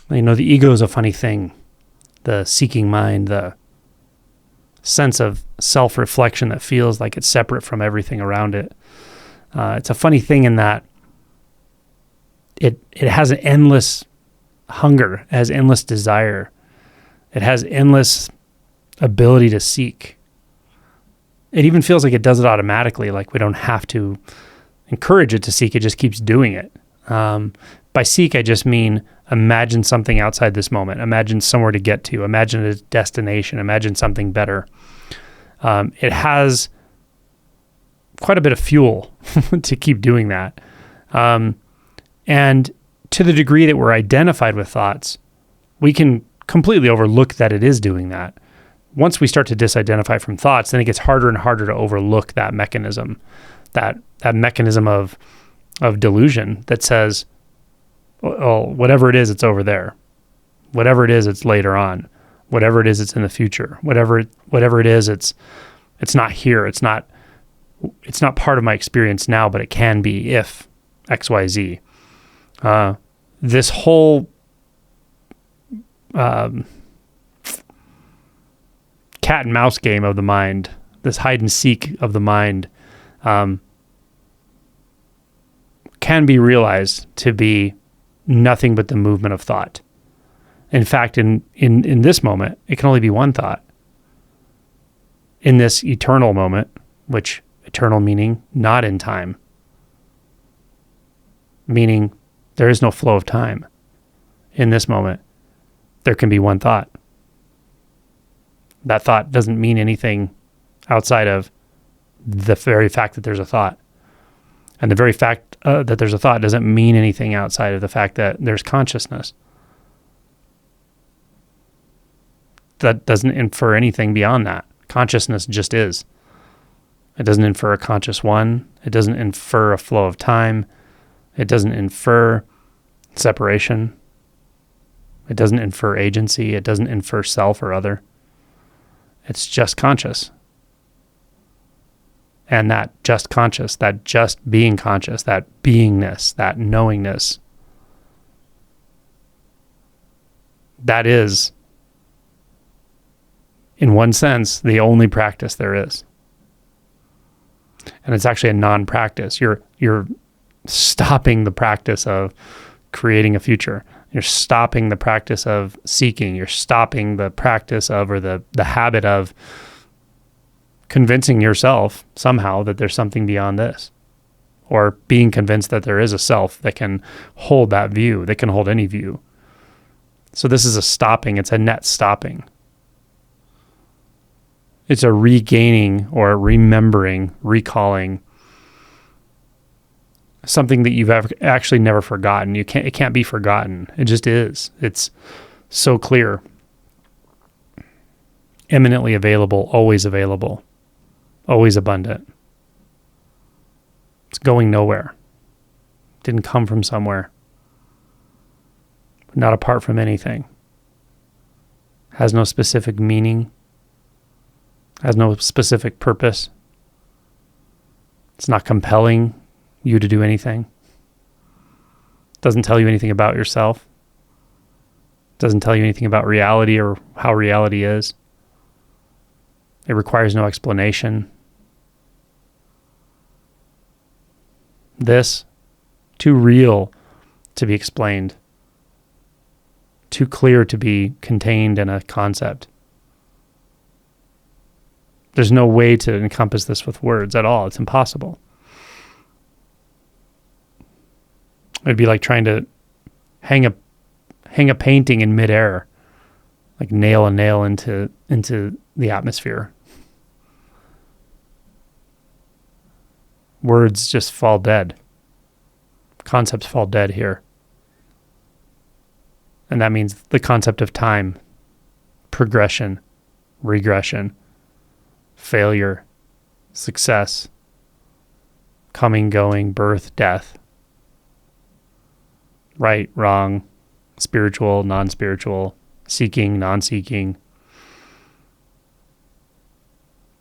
The ego is a funny thing. The seeking mind, the sense of self-reflection that feels like it's separate from everything around it. It's a funny thing in that it has an endless hunger, it has endless desire. It has endless ability to seek. It even feels like it does it automatically, like we don't have to encourage it to seek, it just keeps doing it. By seek, I just mean imagine something outside this moment. Imagine somewhere to get to. Imagine a destination. Imagine something better. It has quite a bit of fuel to keep doing that. And to the degree that we're identified with thoughts, we can completely overlook that it is doing that. Once we start to disidentify from thoughts, then it gets harder and harder to overlook that mechanism, that mechanism of delusion that says, well, whatever it is, it's over there. Whatever it is, it's later on. Whatever it is, it's in the future. Whatever it is, it's not here. It's not part of my experience now, but it can be if X, Y, Z. This whole cat and mouse game of the mind, this hide and seek of the mind, can be realized to be nothing but the movement of thought. In fact, in this moment, it can only be one thought. In this eternal moment, which eternal meaning not in time, meaning there is no flow of time. In this moment, there can be one thought. That thought doesn't mean anything outside of the very fact that there's a thought. And the very fact that there's a thought doesn't mean anything outside of the fact that there's consciousness. That doesn't infer anything beyond that. Consciousness just is. It doesn't infer a conscious one. It doesn't infer a flow of time. It doesn't infer separation. It doesn't infer agency. It doesn't infer self or other. It's just conscious. And that just conscious, that just being conscious, that beingness, that knowingness, that is, in one sense, the only practice there is. And it's actually a non-practice. You're stopping the practice of creating a future. You're stopping the practice of seeking. You're stopping the practice of, or the habit of, convincing yourself somehow that there's something beyond this, or being convinced that there is a self that can hold that view, that can hold any view. So this is a stopping. It's a net stopping. It's a regaining or remembering, recalling something that you've actually never forgotten. It can't be forgotten. It just is. It's so clear, eminently available, always abundant. It's going nowhere. Didn't come from somewhere. Not apart from anything. Has no specific meaning. Has no specific purpose. It's not compelling you to do anything. Doesn't tell you anything about yourself. Doesn't tell you anything about reality or how reality is. It requires no explanation. This, too real to be explained, too clear to be contained in a concept. There's no way to encompass this with words at all. It's impossible. It'd be like trying to hang a painting in midair, like nail a nail into the atmosphere. Words just fall dead. Concepts fall dead here. And that means the concept of time, progression, regression, failure, success, coming, going, birth, death, right, wrong, spiritual, non-spiritual, seeking, non-seeking,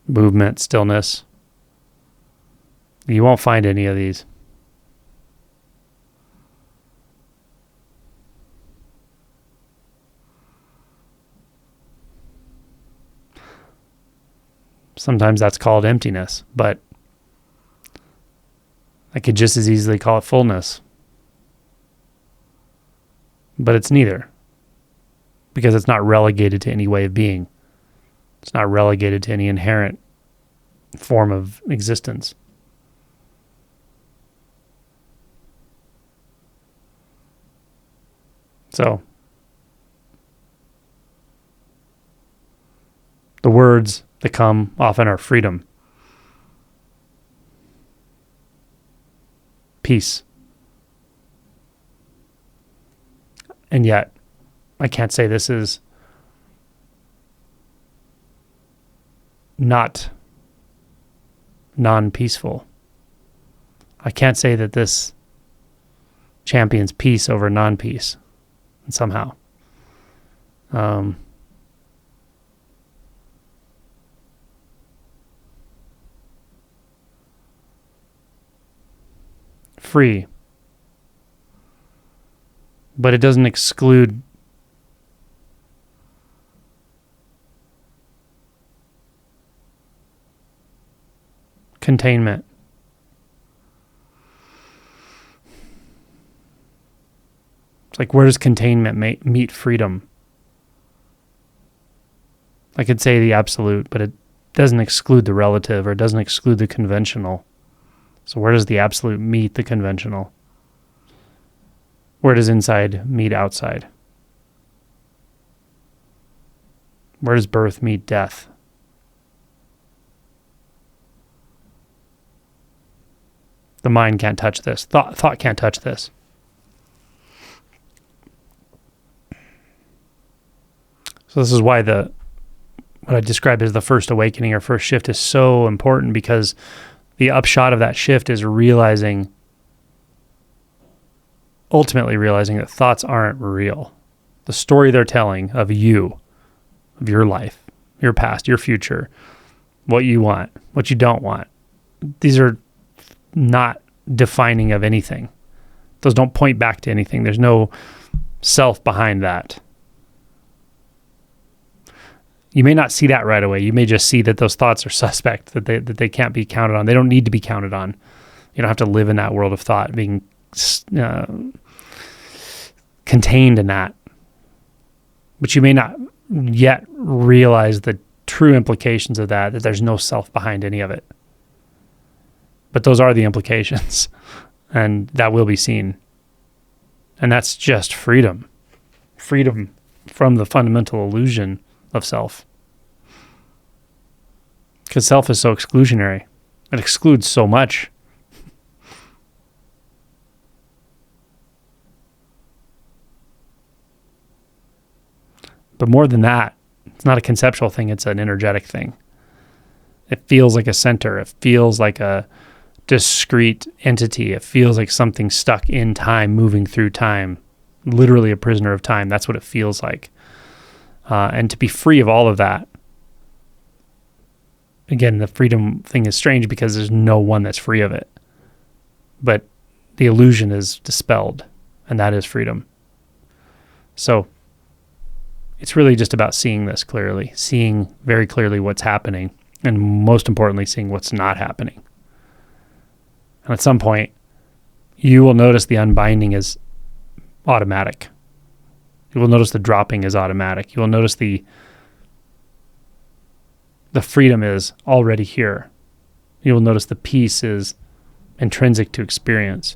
movement, stillness. You won't find any of these. Sometimes that's called emptiness, but I could just as easily call it fullness. But it's neither, because it's not relegated to any way of being. It's not relegated to any inherent form of existence. So, the words that come often are freedom, peace. And yet, I can't say this is not non-peaceful. I can't say that this champions peace over non-peace somehow. Free. But it doesn't exclude containment. It's like, where does containment meet freedom? I could say the absolute, but it doesn't exclude the relative, or it doesn't exclude the conventional. So where does the absolute meet the conventional? Where does inside meet outside? Where does birth meet death? The mind can't touch this. Thought can't touch this. So this is why what I described as the first awakening or first shift is so important, because the upshot of that shift is ultimately realizing that thoughts aren't real. The story they're telling of you, of your life, your past, your future, what you want, what you don't want, these are not defining of anything. Those don't point back to anything. There's no self behind that. You may not see that right away. You may just see that those thoughts are suspect, that they can't be counted on. They don't need to be counted on. You don't have to live in that world of thought, being contained in that. But you may not yet realize the true implications of that there's no self behind any of it. But those are the implications, and that will be seen. And that's just freedom. Freedom from the fundamental illusion of self. Because self is so exclusionary. It excludes so much. But more than that, it's not a conceptual thing, it's an energetic thing. It feels like a center. It feels like a discrete entity. It feels like something stuck in time, moving through time. Literally a prisoner of time. That's what it feels like. And to be free of all of that, again, the freedom thing is strange because there's no one that's free of it. But the illusion is dispelled, and that is freedom. So it's really just about seeing this clearly, seeing very clearly what's happening, and most importantly, seeing what's not happening. And at some point, you will notice the unbinding is automatic. You will notice the dropping is automatic. You will notice the freedom is already here. You will notice the peace is intrinsic to experience.